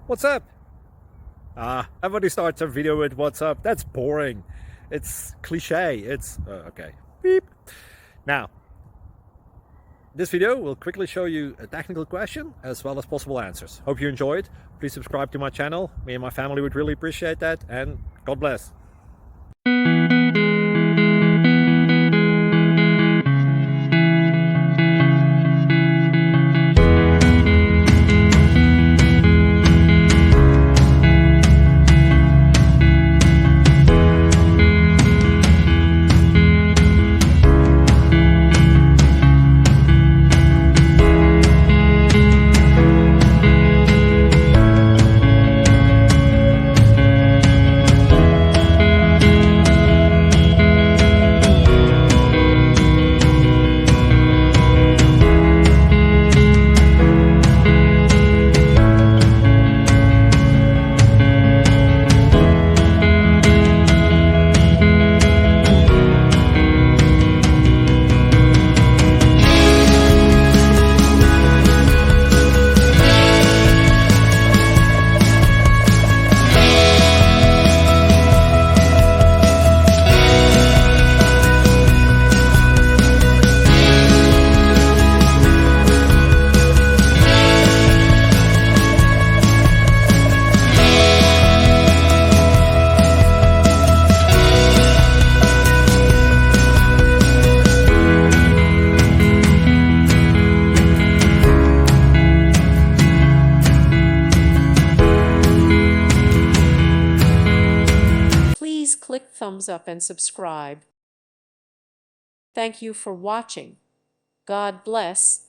What's up? Everybody starts a video with what's up. That's boring. It's cliche. It's okay. Beep. Now, this video will quickly show you a technical question as well as possible answers. Hope you enjoyed. Please subscribe to my channel. Me and my family would really appreciate that, and God bless. Please click thumbs up and subscribe. Thank you for watching. God bless.